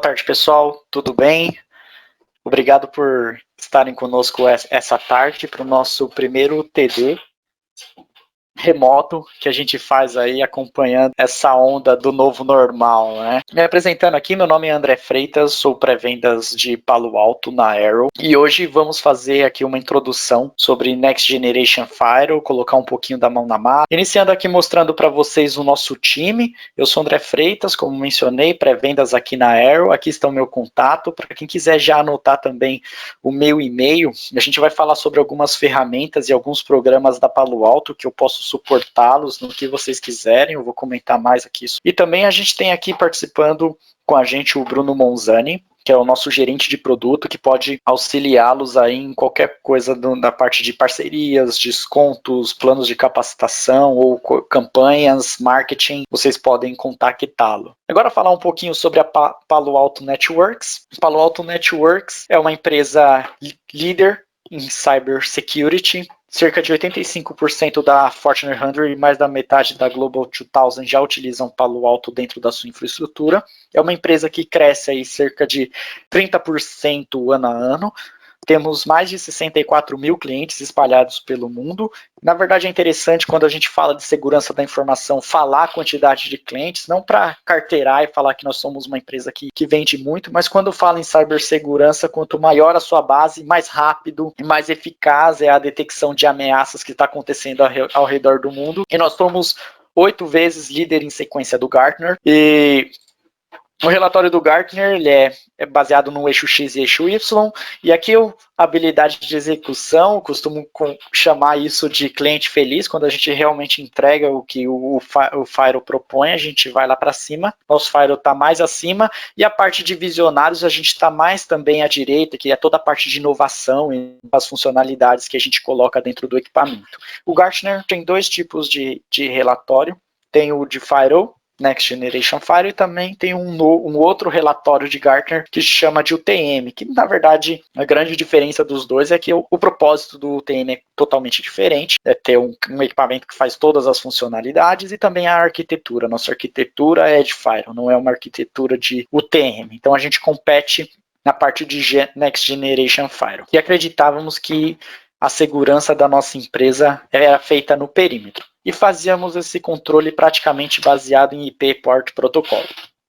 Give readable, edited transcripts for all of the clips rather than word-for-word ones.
tarde, pessoal. Tudo bem? Obrigado por estarem conosco essa tarde para o nosso primeiro TD remoto que a gente faz aí acompanhando essa onda do novo normal, né? Me apresentando aqui, meu nome é André Freitas, sou pré-vendas de Palo Alto na Arrow e hoje vamos fazer aqui uma introdução sobre Next Generation Firewall, colocar um pouquinho da mão na massa. Iniciando aqui mostrando para vocês o nosso time. Eu sou André Freitas, como mencionei, pré-vendas aqui na Arrow. Aqui está o meu contato, para quem quiser já anotar também o meu e-mail. A gente vai falar sobre algumas ferramentas e alguns programas da Palo Alto que eu posso suportá-los no que vocês quiserem, eu vou comentar mais aqui isso. E também a gente tem aqui participando com a gente o Bruno Monzani, que é o nosso gerente de produto, que pode auxiliá-los aí em qualquer coisa da parte de parcerias, descontos, planos de capacitação ou campanhas, marketing, vocês podem contactá-lo. Agora falar um pouquinho sobre a Palo Alto Networks. Palo Alto Networks é uma empresa líder em cybersecurity. Cerca de 85% da Fortune 100 e mais da metade da Global 2000 já utilizam Palo Alto dentro da sua infraestrutura. É uma empresa que cresce aí cerca de 30% ano a ano. Temos mais de 64 mil clientes espalhados pelo mundo. Na verdade, é interessante quando a gente fala de segurança da informação, falar a quantidade de clientes, não para carteirar e falar que nós somos uma empresa que vende muito, mas quando fala em cibersegurança, quanto maior a sua base, mais rápido e mais eficaz é a detecção de ameaças que está acontecendo ao redor do mundo. E nós somos 8 vezes líder em sequência do Gartner. E o relatório do Gartner ele é baseado no eixo X e eixo Y, e aqui a habilidade de execução, eu costumo chamar isso de cliente feliz, quando a gente realmente entrega o que o Firewall propõe, a gente vai lá para cima, nosso Firewall está mais acima, e a parte de visionários a gente está mais também à direita, que é toda a parte de inovação e as funcionalidades que a gente coloca dentro do equipamento. O Gartner tem dois tipos de relatório, tem o de Firewall, Next Generation Firewall, e também tem um outro relatório de Gartner que se chama de UTM, que na verdade a grande diferença dos dois é que o propósito do UTM é totalmente diferente, é ter um equipamento que faz todas as funcionalidades e também a arquitetura. Nossa arquitetura é de Firewall, não é uma arquitetura de UTM. Então a gente compete na parte de Next Generation Firewall. E acreditávamos que a segurança da nossa empresa era feita no perímetro. E fazíamos esse controle praticamente baseado em IP Port Protocol.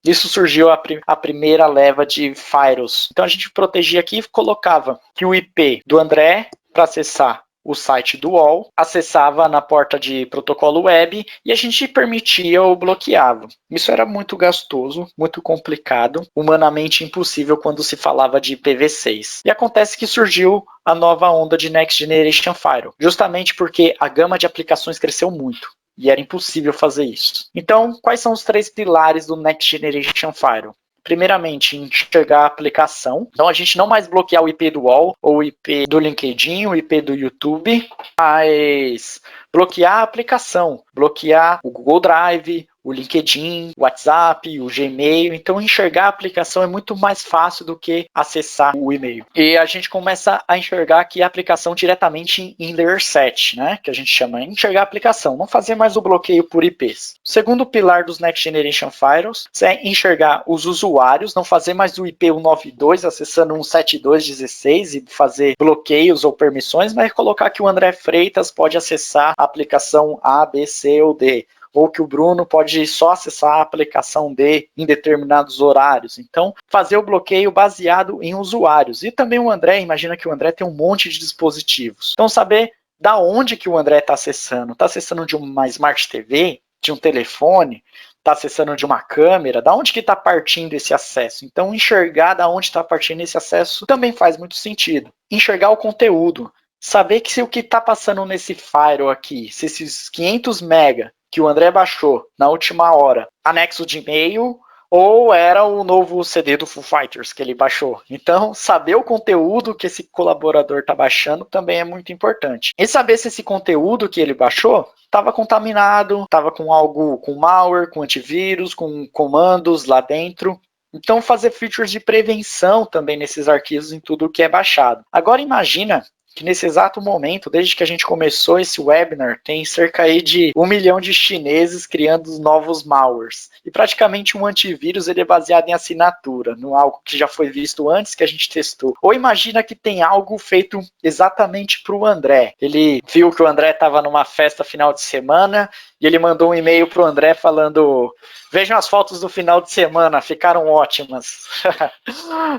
Isso surgiu a primeira leva de firewalls. Então a gente protegia aqui e colocava que o IP do André para acessar o site do UOL, acessava na porta de protocolo web e a gente permitia ou bloqueava. Isso era muito gastoso, muito complicado, humanamente impossível quando se falava de IPv6. E acontece que surgiu a nova onda de Next Generation Firewall, justamente porque a gama de aplicações cresceu muito. E era impossível fazer isso. Então, quais são os 3 pilares do Next Generation Firewall? Primeiramente, enxergar a aplicação. Então, a gente não mais bloquear o IP do UOL ou o IP do LinkedIn, o IP do YouTube, mas bloquear a aplicação, bloquear o Google Drive, o LinkedIn, o WhatsApp, o Gmail. Então, enxergar a aplicação é muito mais fácil do que acessar o e-mail. E a gente começa a enxergar aqui a aplicação diretamente em Layer 7, né? Que a gente chama de enxergar a aplicação, não fazer mais o bloqueio por IPs. O segundo pilar dos Next Generation Firewalls é enxergar os usuários, não fazer mais o IP 192 acessando 172.16 e fazer bloqueios ou permissões, mas colocar que o André Freitas pode acessar a aplicação A, B, C ou D. Ou que o Bruno pode só acessar a aplicação D em determinados horários. Então, fazer o bloqueio baseado em usuários. E também o André, imagina que o André tem um monte de dispositivos. Então, saber da onde que o André está acessando. Está acessando de uma Smart TV, de um telefone, está acessando de uma câmera, da onde que está partindo esse acesso. Então, enxergar da onde está partindo esse acesso também faz muito sentido. Enxergar o conteúdo. Saber que se o que está passando nesse firewall aqui, se esses 500 MB que o André baixou na última hora, anexo de e-mail, ou era o novo CD do Foo Fighters que ele baixou. Então, saber o conteúdo que esse colaborador está baixando também é muito importante. E saber se esse conteúdo que ele baixou estava contaminado, estava com algo, com malware, com antivírus, com comandos lá dentro. Então, fazer features de prevenção também nesses arquivos em tudo que é baixado. Agora, imagina que nesse exato momento, desde que a gente começou esse webinar, tem cerca aí de 1 milhão de chineses criando novos malwares. E praticamente um antivírus ele é baseado em assinatura, no algo que já foi visto antes que a gente testou. Ou imagina que tem algo feito exatamente para o André. Ele viu que o André estava numa festa final de semana e ele mandou um e-mail para o André falando: vejam as fotos do final de semana, ficaram ótimas.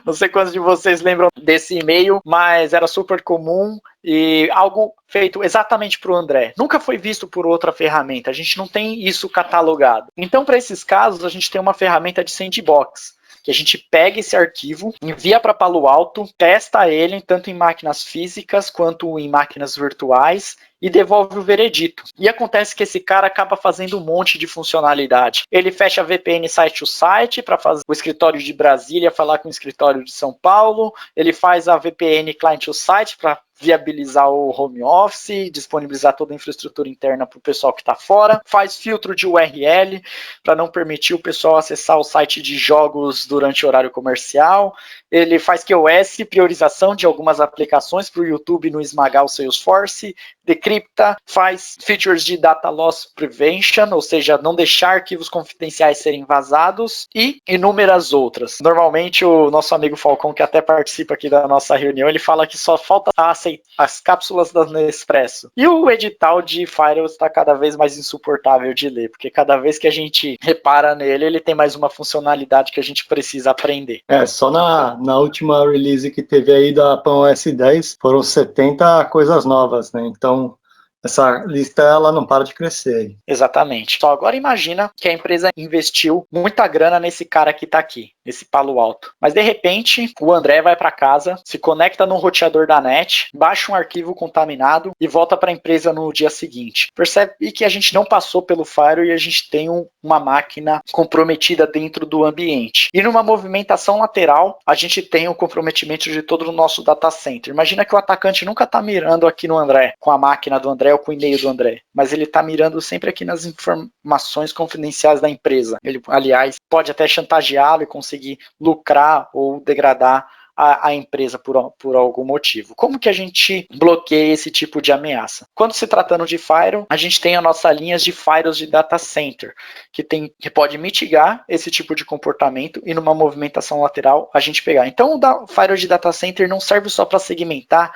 Não sei quantos de vocês lembram desse e-mail, mas era super comum e algo feito exatamente para o André. Nunca foi visto por outra ferramenta, a gente não tem isso catalogado. Então, para esses casos, a gente tem uma ferramenta de sandbox, que a gente pega esse arquivo, envia para Palo Alto, testa ele tanto em máquinas físicas quanto em máquinas virtuais e devolve o veredito. E acontece que esse cara acaba fazendo um monte de funcionalidade. Ele fecha a VPN site to site para fazer o escritório de Brasília falar com o escritório de São Paulo, ele faz a VPN client to site para viabilizar o home office, disponibilizar toda a infraestrutura interna para o pessoal que está fora, faz filtro de URL para não permitir o pessoal acessar o site de jogos durante o horário comercial, ele faz QoS, priorização de algumas aplicações para o YouTube não esmagar o Salesforce, decripta, faz features de data loss prevention, ou seja, não deixar arquivos confidenciais serem vazados, e inúmeras outras. Normalmente o nosso amigo Falcão, que até participa aqui da nossa reunião, ele fala que só falta aceitar as cápsulas da Nespresso. E o edital de Firewall está cada vez mais insuportável de ler, porque cada vez que a gente repara nele, ele tem mais uma funcionalidade que a gente precisa aprender. Só na última release que teve aí da PAN-OS 10, foram 70 coisas novas, né? Então, essa lista ela não para de crescer aí. Exatamente. Só agora imagina que a empresa investiu muita grana nesse cara que está aqui, nesse Palo Alto. Mas de repente, o André vai para casa, se conecta no roteador da net, baixa um arquivo contaminado e volta para a empresa no dia seguinte. Percebe que a gente não passou pelo firewall e a gente tem uma máquina comprometida dentro do ambiente. E numa movimentação lateral, a gente tem o comprometimento de todo o nosso data center. Imagina que o atacante nunca está mirando aqui no André, com a máquina do André ou com o e-mail do André, mas ele está mirando sempre aqui nas informações confidenciais da empresa. Ele, aliás, pode até chantageá-lo e conseguir lucrar ou degradar a empresa por algum motivo. Como que a gente bloqueia esse tipo de ameaça? Quando se tratando de firewall, a gente tem as nossas linhas de firewalls de data center, que pode mitigar esse tipo de comportamento e numa movimentação lateral a gente pegar. Então o firewall de data center não serve só para segmentar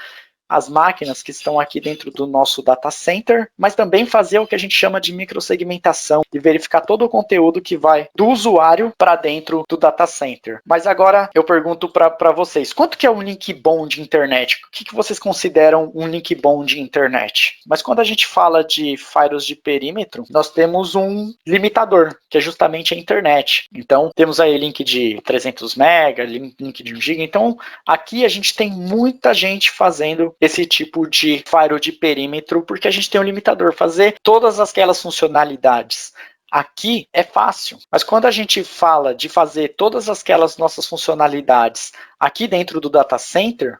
as máquinas que estão aqui dentro do nosso data center, mas também fazer o que a gente chama de microsegmentação e verificar todo o conteúdo que vai do usuário para dentro do data center. Mas agora eu pergunto para vocês, quanto que é um link bom de internet? O que vocês consideram um link bom de internet? Mas quando a gente fala de firewalls de perímetro, nós temos um limitador, que é justamente a internet. Então, temos aí link de 300 MB, link de 1 GB. Então, aqui a gente tem muita gente fazendo esse tipo de firewall de perímetro, porque a gente tem um limitador, fazer todas aquelas funcionalidades. Aqui é fácil, mas quando a gente fala de fazer todas aquelas nossas funcionalidades aqui dentro do data center,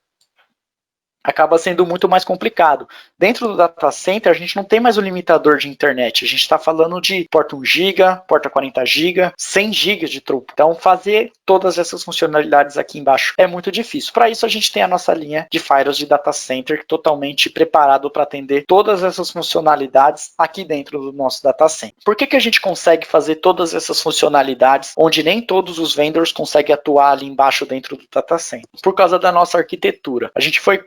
acaba sendo muito mais complicado. Dentro do data center, a gente não tem mais o limitador de internet. A gente está falando de porta 1 GB, porta 40 GB, 100 GB de throughput. Então, fazer todas essas funcionalidades aqui embaixo é muito difícil. Para isso, a gente tem a nossa linha de firewalls de data center totalmente preparado para atender todas essas funcionalidades aqui dentro do nosso data center. Por que a gente consegue fazer todas essas funcionalidades onde nem todos os vendors conseguem atuar ali embaixo dentro do data center? Por causa da nossa arquitetura. A gente foi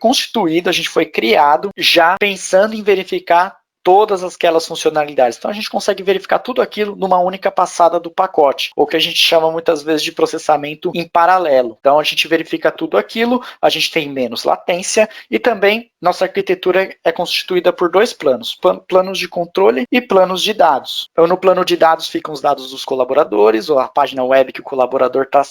a gente foi criado já pensando em verificar todas aquelas funcionalidades. Então a gente consegue verificar tudo aquilo numa única passada do pacote, ou que a gente chama muitas vezes de processamento em paralelo. Então a gente verifica tudo aquilo, a gente tem menos latência e também nossa arquitetura é constituída por dois planos, planos de controle e planos de dados. Então no plano de dados ficam os dados dos colaboradores, ou a página web que o colaborador está,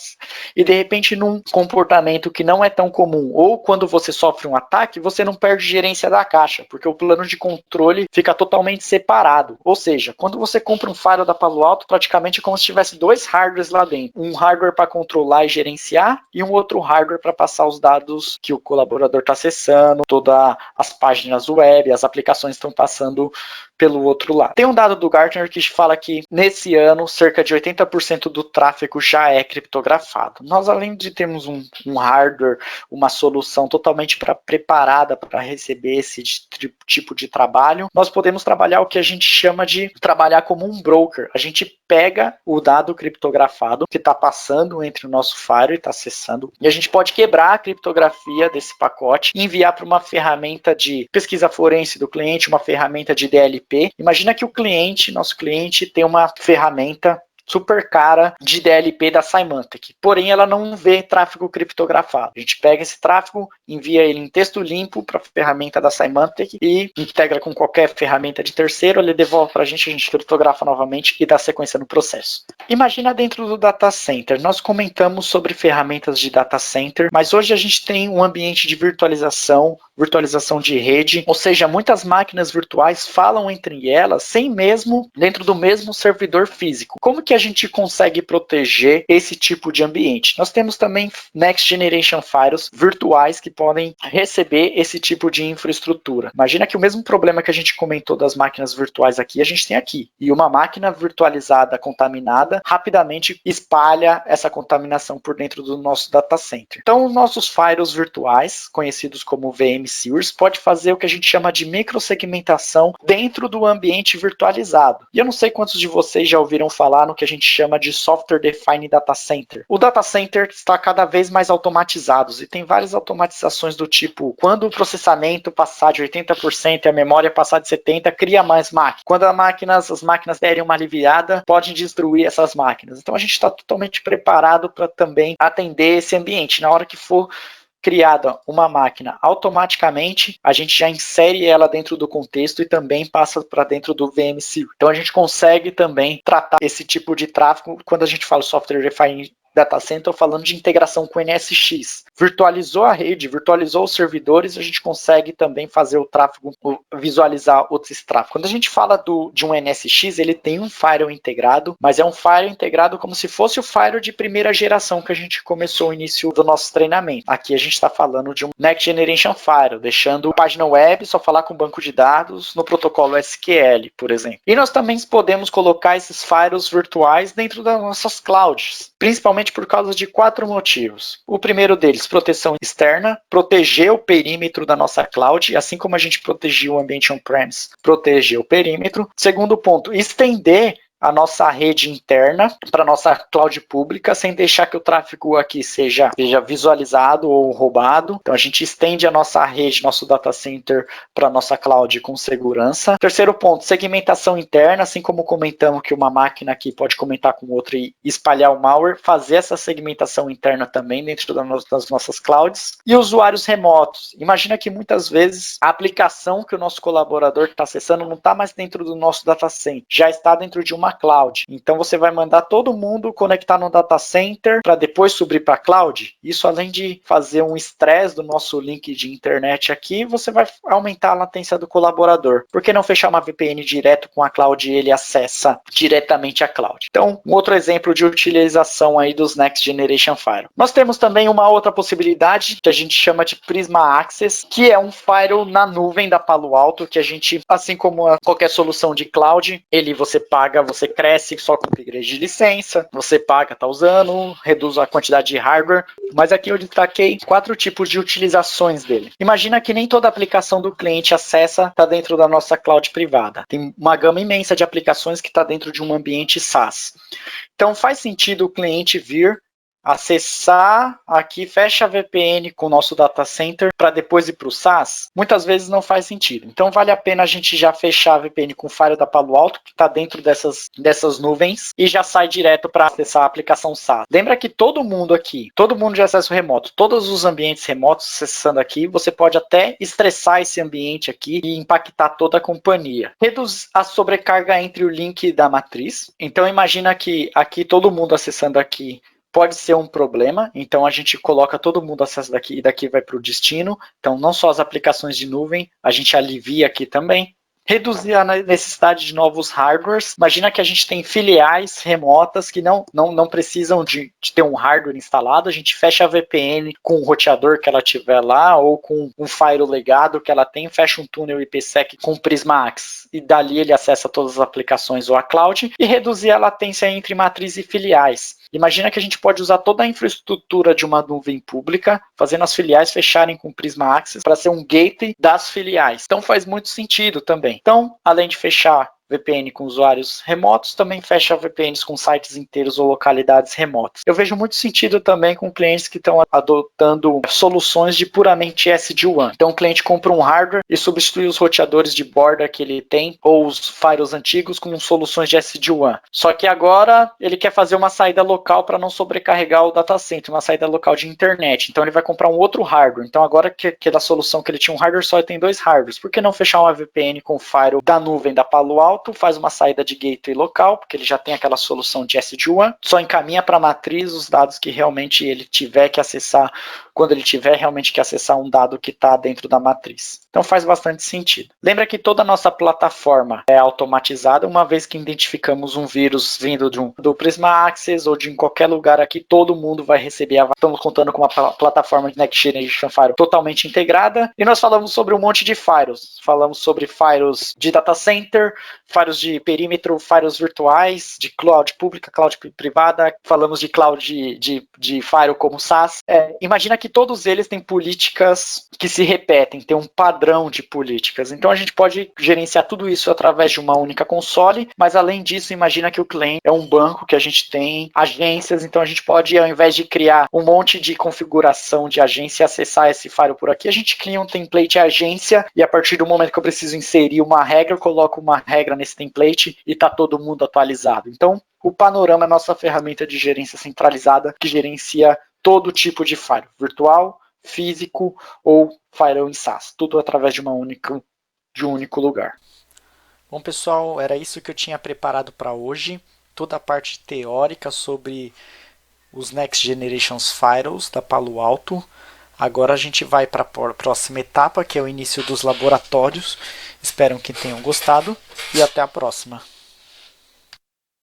e de repente num comportamento que não é tão comum, ou quando você sofre um ataque, você não perde gerência da caixa, porque o plano de controle fica fica totalmente separado. Ou seja, quando você compra um firewall da Palo Alto, praticamente é como se tivesse dois hardwares lá dentro. Um hardware para controlar e gerenciar e um outro hardware para passar os dados que o colaborador está acessando, todas as páginas web, as aplicações estão passando pelo outro lado. Tem um dado do Gartner que fala que nesse ano cerca de 80% do tráfego já é criptografado. Nós, além de termos um hardware, uma solução totalmente preparada para receber esse tipo de trabalho, nós podemos trabalhar o que a gente chama de trabalhar como um broker. A gente pega o dado criptografado que está passando entre o nosso firewall e está acessando, e a gente pode quebrar a criptografia desse pacote e enviar para uma ferramenta de pesquisa forense do cliente, uma ferramenta de DLP. Imagina que o cliente, nosso cliente, tem uma ferramenta super cara de DLP da Symantec, porém ela não vê tráfego criptografado. A gente pega esse tráfego, envia ele em texto limpo para a ferramenta da Symantec e integra com qualquer ferramenta de terceiro, ele devolve para a gente criptografa novamente e dá sequência no processo. Imagina dentro do data center, nós comentamos sobre ferramentas de data center, mas hoje a gente tem um ambiente de virtualização de rede, ou seja, muitas máquinas virtuais falam entre elas sem mesmo dentro do mesmo servidor físico. Como que a gente consegue proteger esse tipo de ambiente? Nós temos também Next Generation Firewalls virtuais que podem receber esse tipo de infraestrutura. Imagina que o mesmo problema que a gente comentou das máquinas virtuais aqui, a gente tem aqui. E uma máquina virtualizada contaminada rapidamente espalha essa contaminação por dentro do nosso data center. Então, os nossos firewalls virtuais, conhecidos como VM-Series, pode fazer o que a gente chama de microsegmentação dentro do ambiente virtualizado. E eu não sei quantos de vocês já ouviram falar no que a gente chama de Software Defined Data Center. O data center está cada vez mais automatizados e tem várias automatizações do tipo, quando o processamento passar de 80% e a memória passar de 70%, cria mais máquinas. Quando as máquinas derem uma aliviada, podem destruir essas máquinas. Então a gente está totalmente preparado para também atender esse ambiente. Na hora que for criada uma máquina automaticamente, a gente já insere ela dentro do contexto e também passa para dentro do VMC. Então a gente consegue também tratar esse tipo de tráfego quando a gente fala software defined data center, falando de integração com o NSX. Virtualizou a rede, virtualizou os servidores, a gente consegue também fazer o tráfego, visualizar outros tráfegos. Quando a gente fala de um NSX, ele tem um firewall integrado, mas é um firewall integrado como se fosse o firewall de primeira geração que a gente começou o início do nosso treinamento. Aqui a gente está falando de um Next Generation Firewall, deixando a página web só falar com banco de dados no protocolo SQL, por exemplo. E nós também podemos colocar esses firewalls virtuais dentro das nossas clouds, principalmente por causa de 4 motivos. O primeiro deles, proteção externa, proteger o perímetro da nossa cloud, assim como a gente protegia o ambiente on-premise, proteger o perímetro. Segundo ponto, estender a nossa rede interna para a nossa cloud pública, sem deixar que o tráfego aqui seja visualizado ou roubado. Então a gente estende a nossa rede, nosso data center para a nossa cloud com segurança. Terceiro ponto, segmentação interna, assim como comentamos que uma máquina aqui pode comentar com outra e espalhar o malware, fazer essa segmentação interna também dentro das nossas clouds. E usuários remotos. Imagina que muitas vezes a aplicação que o nosso colaborador está acessando não está mais dentro do nosso data center, já está dentro de uma cloud. Então você vai mandar todo mundo conectar no data center para depois subir para a cloud. Isso, além de fazer um estresse do nosso link de internet aqui, você vai aumentar a latência do colaborador. Por que não fechar uma VPN direto com a cloud e ele acessa diretamente a cloud? Então, um outro exemplo de utilização aí dos Next Generation Firewall. Nós temos também uma outra possibilidade que a gente chama de Prisma Access, que é um firewall na nuvem da Palo Alto, que a gente, assim como qualquer solução de cloud, você paga, você cresce só com upgrade de licença, você paga, tá usando, reduz a quantidade de hardware, mas aqui eu destaquei 4 tipos de utilizações dele. Imagina que nem toda aplicação do cliente acessa está dentro da nossa cloud privada. Tem uma gama imensa de aplicações que está dentro de um ambiente SaaS. Então faz sentido o cliente vir acessar aqui, fecha a VPN com o nosso data center para depois ir para o SaaS? Muitas vezes não faz sentido. Então vale a pena a gente já fechar a VPN com o firewall da Palo Alto, que está dentro dessas nuvens, e já sai direto para acessar a aplicação SaaS. Lembra que todo mundo aqui, todo mundo de acesso remoto, todos os ambientes remotos acessando aqui, você pode até estressar esse ambiente aqui e impactar toda a companhia. Reduz a sobrecarga entre o link da matriz. Então imagina que aqui todo mundo acessando aqui pode ser um problema, então a gente coloca todo mundo acesso daqui e daqui vai para o destino. Então não só as aplicações de nuvem, a gente alivia aqui também. reduzir a necessidade de novos hardwares. Imagina que a gente tem filiais remotas que não precisam de ter um hardware instalado, a gente fecha a VPN com o roteador que ela tiver lá, ou com um firewall legado que ela tem, fecha um túnel IPsec com Prisma-Access, e dali ele acessa todas as aplicações ou a cloud, e reduzir a latência entre matriz e filiais. Imagina que a gente pode usar toda a infraestrutura de uma nuvem pública, fazendo as filiais fecharem com Prisma-Access para ser um gateway das filiais. Então faz muito sentido também. Então, além de fechar VPN com usuários remotos, também fecha VPNs com sites inteiros ou localidades remotas. Eu vejo muito sentido também com clientes que estão adotando soluções de puramente SD-WAN. Então o cliente compra um hardware e substitui os roteadores de borda que ele tem, ou os firewalls antigos, com soluções de SD-WAN. Só que agora ele quer fazer uma saída local para não sobrecarregar o data center, uma saída local de internet. Então ele vai comprar um outro hardware. Então agora que aquela solução que ele tinha um hardware só, ele tem 2 hardwares. Por que não fechar uma VPN com o firewall da nuvem da Palo Alto, faz uma saída de gateway local, porque ele já tem aquela solução de SD-WAN, só encaminha para a matriz os dados que realmente ele tiver que acessar, quando ele tiver realmente que acessar um dado que está dentro da matriz. Então faz bastante sentido. Lembra que toda a nossa plataforma é automatizada, uma vez que identificamos um vírus vindo do Prisma-Access ou de qualquer lugar aqui, todo mundo vai receber. Estamos contando com uma plataforma de Next Generation Firewall totalmente integrada, e nós falamos sobre um monte de firewalls. Falamos sobre firewalls de data center, firewalls de perímetro, firewalls virtuais, de cloud pública, cloud privada, falamos de cloud de firewall como SaaS. Imagina que todos eles têm políticas que se repetem, tem um padrão de políticas. Então a gente pode gerenciar tudo isso através de uma única console, mas além disso, imagina que o cliente é um banco que a gente tem agências, então a gente pode, ao invés de criar um monte de configuração de agência e acessar esse firewall por aqui, a gente cria um template agência, e a partir do momento que eu preciso inserir uma regra, eu coloco uma regra nesse template e está todo mundo atualizado. Então, o Panorama é a nossa ferramenta de gerência centralizada que gerencia todo tipo de firewall, virtual, físico ou firewall em SaaS, tudo através de um único lugar. Bom, pessoal, era isso que eu tinha preparado para hoje. Toda a parte teórica sobre os Next Generation Firewalls da Palo Alto. Agora a gente vai para a próxima etapa, que é o início dos laboratórios. Espero que tenham gostado e até a próxima.